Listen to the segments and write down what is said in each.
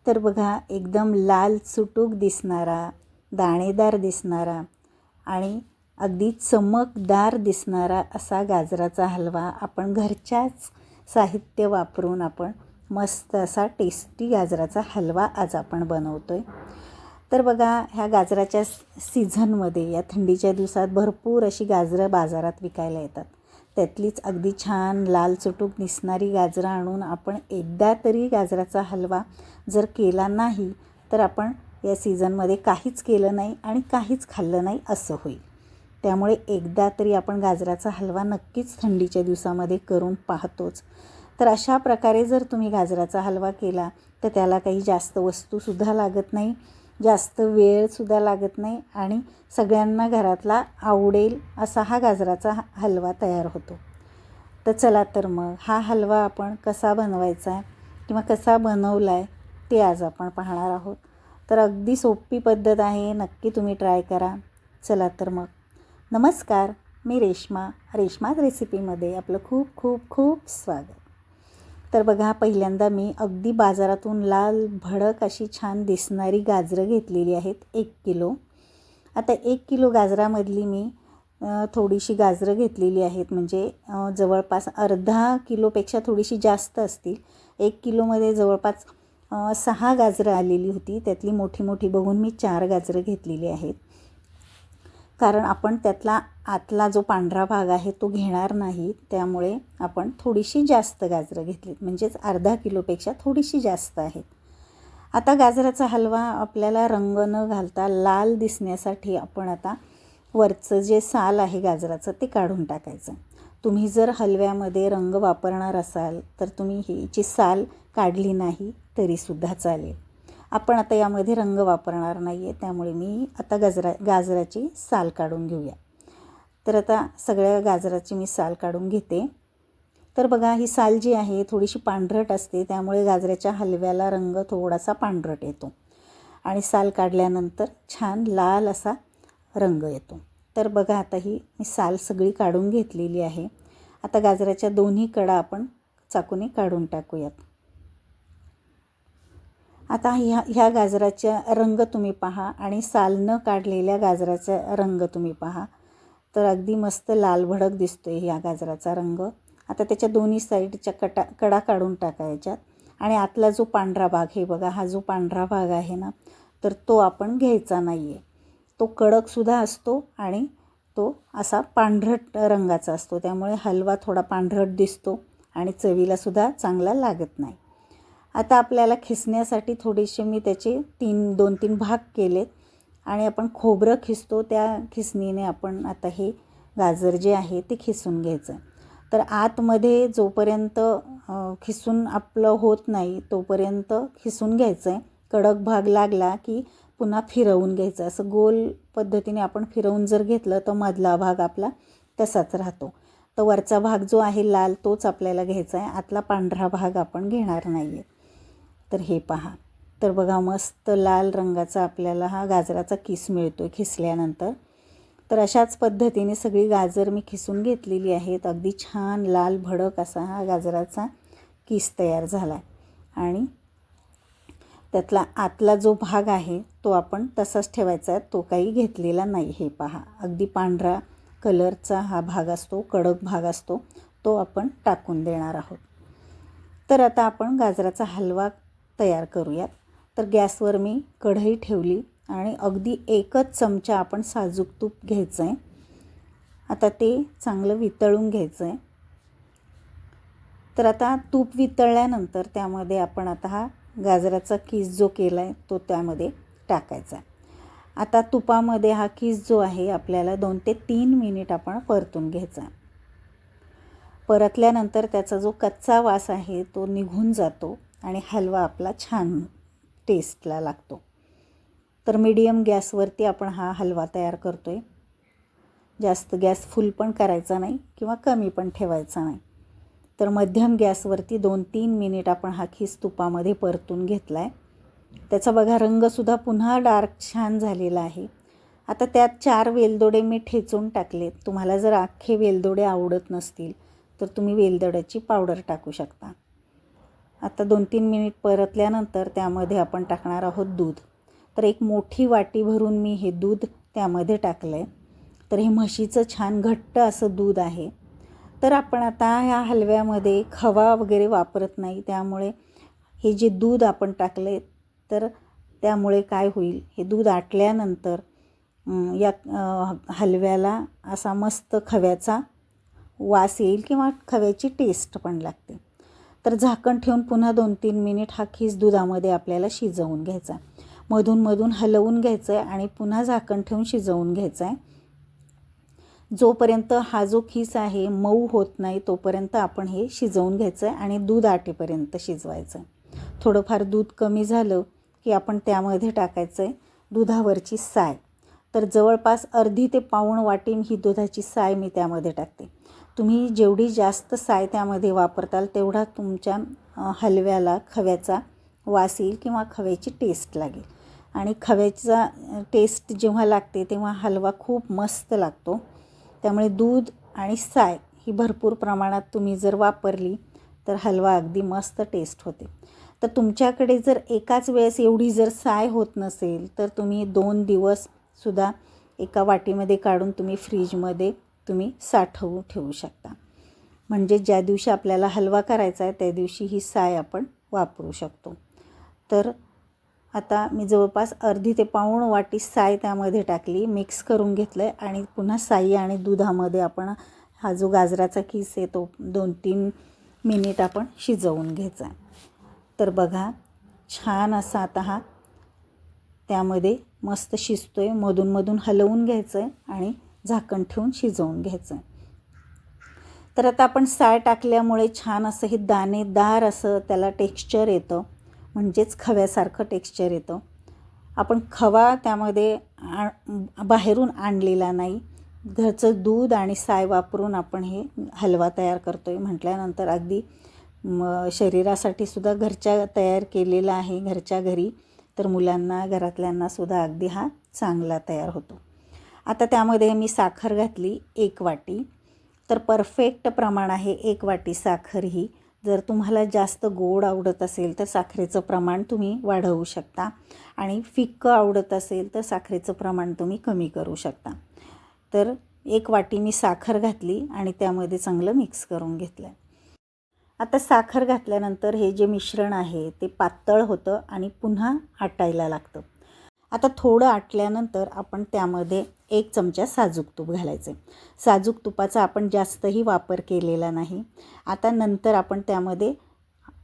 तर बघा एकदम लाल चुटूक दिसणारा, दाणेदार दिसणारा आणि अगदी चमकदार दिसणारा असा गाजराचा हलवा आपण घरच्याच साहित्य वापरून आपण मस्त असा टेस्टी गाजराचा हलवा आज आपण बनवतो आहे. तर बघा ह्या गाजराच्या सीझनमध्ये या थंडीच्या दिवसात भरपूर अशी गाजरं बाजारात विकायला येतात. त्यातलीच अगदी छान लाल चुटूक दिसणारी गाजरं आणून आपण एकदा तरी गाजराचा हलवा जर केला नाही तर आपण या सीझनमध्ये काहीच केलं नाही आणि काहीच खाल्लं नाही असं होईल. त्यामुळे एकदा तरी आपण गाजराचा हलवा नक्कीच थंडीच्या दिवसामध्ये करून पाहतोच. तर अशा प्रकारे जर तुम्ही गाजराचा हलवा केला तर त्याला काही जास्त वस्तूसुद्धा लागत नाही, जास्त वेळसुद्धा लागत नाही आणि सगळ्यांना घरातला आवडेल असा हा गाजराचा हलवा तयार होतो. तर चला तर मग हा हलवा आपण कसा बनवायचा आहे किंवा कसा बनवला आहे ते आज आपण पाहणार आहोत. तर अगदी सोपी पद्धत आहे, नक्की तुम्ही ट्राय करा. चला तर मग. नमस्कार, मी रेश्माच रेसिपीमध्ये आपलं खूप खूप खूप स्वागत. तर बघा पहिल्यांदा मी अगदी बाजारातून लाल भडक अशी छान दिसणारी गाजरं घेतलेली आहेत 1 किलो. आता 1 किलो गाजरामधली मी थोडीशी गाजरं घेतलेली आहेत, म्हणजे जवळपास अर्धा किलोपेक्षा थोडीशी जास्त असतील. 1 किलोमध्ये जवळपास 6 गाजरं आलेली होती. त्यातली मोठी मोठी बघून मी 4 गाजरं घेतलेली आहेत, कारण आपण त्यातला आतला जो पांढरा भाग आहे तो घेणार नाही. त्यामुळे आपण थोडीशी जास्त गाजरं घेतलीत, म्हणजेच अर्धा किलोपेक्षा थोडीशी जास्त आहेत. आता गाजराचा हलवा आपल्याला रंग न घालता लाल दिसण्यासाठी आपण आता वरचं जे साल आहे गाजराचं ते काढून टाकायचं. तुम्ही जर हलव्यामध्ये रंग वापरणार असाल तर तुम्ही हिची साल काढली नाही तरीसुद्धा चालेल. आपण आता यामध्ये रंग वापरणार नाही आहे, त्यामुळे मी आता गाजराची साल काढून घेऊया. तर आता सगळ्या गाजराची मी साल काढून घेते. तर बघा ही साल जी आहे थोडीशी पांढरट असते, त्यामुळे गाजराच्या हलव्याला रंग थोडासा पांढरट येतो आणि साल काढल्यानंतर छान लाल असा रंग येतो. तर बघा आता ही मी साल सगळी काढून घेतलेली आहे. आता गाजराच्या दोन्ही कडा आपण चाकूने काढून टाकूयात. आता ह्या गाजराचा रंग तुम्ही पहा आणि साल न काढलेल्या गाजराचा रंग तुम्ही पहा. तर अगदी मस्त लाल भडक दिसतो आहे ह्या गाजराचा रंग. आता त्याच्या दोन्ही साईडच्या कडा काढून टाकायच्यात आणि आतला जो पांढरा भाग, हे बघा हा जो पांढरा भाग आहे ना, तर तो आपण घ्यायचा नाही आहे. तो कडकसुद्धा असतो आणि तो असा पांढरट रंगाचा असतो, त्यामुळे हलवा थोडा पांढरट दिसतो आणि चवीलासुद्धा चांगला लागत नाही. आता आपल्याला खिसण्यासाठी थोडेसे मी त्याचे 2-3 भाग केलेत आणि आपण खोबरं खिसतो त्या खिसणीने आपण आता हे गाजर जे आहे ते खिसून घ्यायचं. तर आतमध्ये जोपर्यंत खिसून आपलं होत नाही तोपर्यंत खिसून घ्यायचं आहे. कडक भाग लागला की पुन्हा फिरवून घ्यायचं. असं गोल पद्धतीने आपण फिरवून जर घेतलं तर मधला भाग आपला तसाच राहतो. तर वरचा भाग जो आहे लाल तोच आपल्याला घ्यायचा आहे, आतला पांढरा भाग आपण घेणार नाही आहे. तर हे पहा. तर बघा मस्त लाल रंगाचा आपल्याला हा गाजराचा किस मिळतो आहे खिसल्यानंतर. तर अशाच पद्धतीने सगळी गाजर मी खिसून घेतलेली आहेत. अगदी छान लाल भडक असा हा गाजराचा किस तयार झाला आहे आणि त्यातला आतला जो भाग आहे तो आपण तसाच ठेवायचा आहे, तो काही घेतलेला नाही. हे पहा अगदी पांढरा कलरचा हा भाग असतो, कडक भाग असतो, तो आपण टाकून देणार आहोत. तर आता आपण गाजराचा हलवा तयार करूयात. तर गॅसवर मी कढई ठेवली आणि अगदी 1च चमचा आपण साजूक तूप घ्यायचं आहे. आता ते चांगलं वितळून घ्यायचं आहे. तर आता तूप वितळल्यानंतर त्यामध्ये आपण आता हा गाजराचा किस जो केला आहे तो त्यामध्ये टाकायचा. आता तुपामध्ये हा किस जो आहे आपल्याला 2 ते 3 मिनिट आपण परतून घ्यायचा. परतल्यानंतर त्याचा जो कच्चा वास आहे तो निघून जातो आणि हलवा आपला छान टेस्टला लागतो. तर मीडियम गॅसवरती आपण हा हलवा तयार करतो आहे. जास्त गॅस फुल पण करायचा नाही किंवा कमी पण ठेवायचा नाही. तर मध्यम गॅसवरती 2-3 मिनिट आपण हा खिस तुपामध्ये परतून घेतला आहे. त्याचा बघा रंगसुद्धा पुन्हा डार्क छान झालेला आहे. आता त्यात 4 वेलदोडे मी ठेचून टाकलेत. तुम्हाला जर अख्खे वेलदोडे आवडत नसतील तर तुम्ही वेलदोड्याची पावडर टाकू शकता. आता 2-3 मिनिट परतल्यानंतर त्यामध्ये आपण टाकणार आहोत दूध. तर एक मोठी वाटी भरून मी हे दूध त्यामध्ये टाकलं आहे. तर हे म्हशीचं छान घट्ट असं दूध आहे. तर आपण आता ह्या हलव्यामध्ये खवा वगैरे वापरत नाही, त्यामुळे हे जे दूध आपण टाकले तर त्यामुळे काय होईल, हे दूध आटल्यानंतर या हलव्याला असा मस्त खव्याचा वास येईल किंवा खव्याची टेस्ट पण लागते. तर झाकण ठेवून पुन्हा 2-3 मिनिट हा खीस दुधामध्ये आपल्याला शिजवून घ्यायचा. मधून मधून हलवून घ्यायचं आहे आणि पुन्हा झाकण ठेवून शिजवून घ्यायचं आहे. जोपर्यंत हा जो खीस आहे मऊ होत नाही तोपर्यंत आपण हे शिजवून घ्यायचं आहे आणि दूध आटेपर्यंत शिजवायचं आहे. थोडंफार दूध कमी झालं की आपण त्यामध्ये टाकायचं आहे दुधावरची साय. तर जवळपास अर्धी ते पाऊण वाटी ही दुधाची साय मी त्यामध्ये टाकते. तुम्ही जेवढी जास्त साय त्यामध्ये वापरताल तेवढा तुमच्या हलव्याला खव्याचा वास येईल किंवा खव्याची टेस्ट लागेल. आणि खव्याचा टेस्ट जेव्हा लागते तेव्हा हलवा खूप मस्त लागतो. त्यामुळे दूध आणि साय ही भरपूर प्रमाणात तुम्ही जर वापरली तर हलवा अगदी मस्त टेस्ट होते. तर तुमच्याकडे जर एकाच वेळेस एवढी जर साय होत नसेल तर तुम्ही 2 दिवससुद्धा एका वाटीमध्ये काढून तुम्ही फ्रीजमध्ये तुम्ही साठवून ठेवू शकता. म्हणजे ज्या दिवशी आपल्याला हलवा करायचा आहे त्या दिवशी ही साय आपण वापरू शकतो. तर आता मी जवळपास अर्धी ते पाऊण वाटी साय त्यामध्ये टाकली, मिक्स करून घेतलं आहे आणि पुन्हा साई आणि दुधामध्ये आपण हा जो गाजराचा खीस आहे तो 2-3 मिनिट आपण शिजवून घ्यायचा. तर बघा छान असा आता हा त्यामध्ये मस्त शिजतो आहे. मधून मधून हलवून घ्यायचं आहे आणि झाकण ठेवून शिजवून घ्यायचं आहे. तर आता आपण साय टाकल्यामुळे छान असं हे दाणेदार असं त्याला टेक्स्चर येतं, म्हणजेच खव्यासारखं टेक्स्चर येतं. आपण खवा त्यामध्ये बाहेरून आणलेला नाही, घरचं दूध आणि साय वापरून आपण हे हलवा तयार करतो आहे म्हटल्यानंतर अगदी शरीरासाठी सुद्धा घरच्या तयार केलेला आहे घरच्या घरी. तर मुलांना घरातल्यांनासुद्धा अगदी हा चांगला तयार होतो. आता त्यामध्ये मी साखर घातली 1 वाटी. तर परफेक्ट प्रमाण आहे 1 वाटी साखर ही. जर तुम्हाला जास्त गोड आवडत असेल तर साखरेचं प्रमाण तुम्ही वाढवू शकता आणि फिक्कं आवडत असेल तर साखरेचं प्रमाण तुम्ही कमी करू शकता. तर 1 वाटी मी साखर घातली आणि त्यामध्ये चांगलं मिक्स करून घेतलं. आता साखर घातल्यानंतर हे जे मिश्रण आहे ते पातळ होतं आणि पुन्हा आटायला लागतं. आता थोडं आटल्यानंतर आपण त्यामध्ये 1 चमचा साजूक तूप घालायचे. साजूक तुपाचा आपण जास्तही वापर केलेला नाही. आता नंतर आपण त्यामध्ये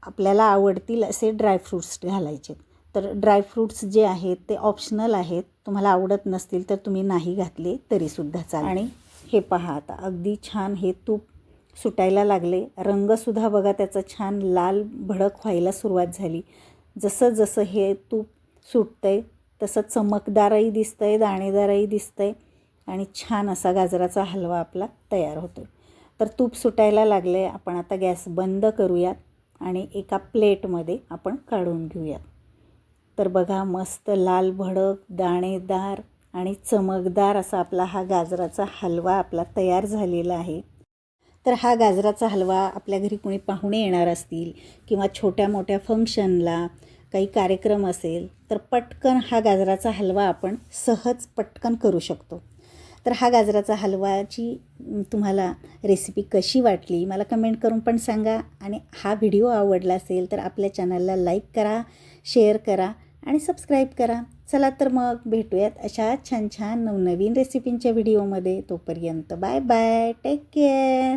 आपल्याला आवडतील असे ड्रायफ्रूट्स घालायचे. तर ड्रायफ्रूट्स जे आहेत ते ऑप्शनल आहेत, तुम्हाला आवडत नसतील तर तुम्ही नाही घातले तरीसुद्धा चालेल. आणि हे पहा आता अगदी छान हे तूप सुटायला लागले. रंगसुद्धा बघा त्याचा छान लाल भडक व्हायला सुरुवात झाली. जसं जसं हे तूप सुटतं आहे तसं चमकदारही दिसतं आहे, दाणेदारही दिसतं आहे आणि छान असा गाजराचा हलवा आपला तयार होतो. तर तूप सुटायला लागले. आपण आता गॅस बंद करूयात आणि एका प्लेटमध्ये आपण काढून घेऊयात. तर बघा मस्त लाल भडक दाणेदार आणि चमकदार असा आपला हा गाजराचा हलवा आपला तयार झालेला आहे. तर हा गाजराचा हलवा आपल्या घरी कोणी पाहुणे येणार असतील किंवा छोट्या मोठ्या फंक्शनला काही कार्यक्रम असेल तर पटकन हा गाजराचा हलवा आपण सहज पटकन करू शकतो. तर हा गाजराचा हलवाची तुम्हाला रेसिपी कशी वाटली मला कमेंट करून पण सांगा. आणि हा व्हिडिओ आवडला असेल तर आपल्या चॅनलला लाईक करा, शेअर करा आणि सबस्क्राईब करा. चला तर मग भेटूयात अशा छान छान नवनवीन रेसिपींच्या व्हिडिओमध्ये. तोपर्यंत बाय बाय, टेक केअर.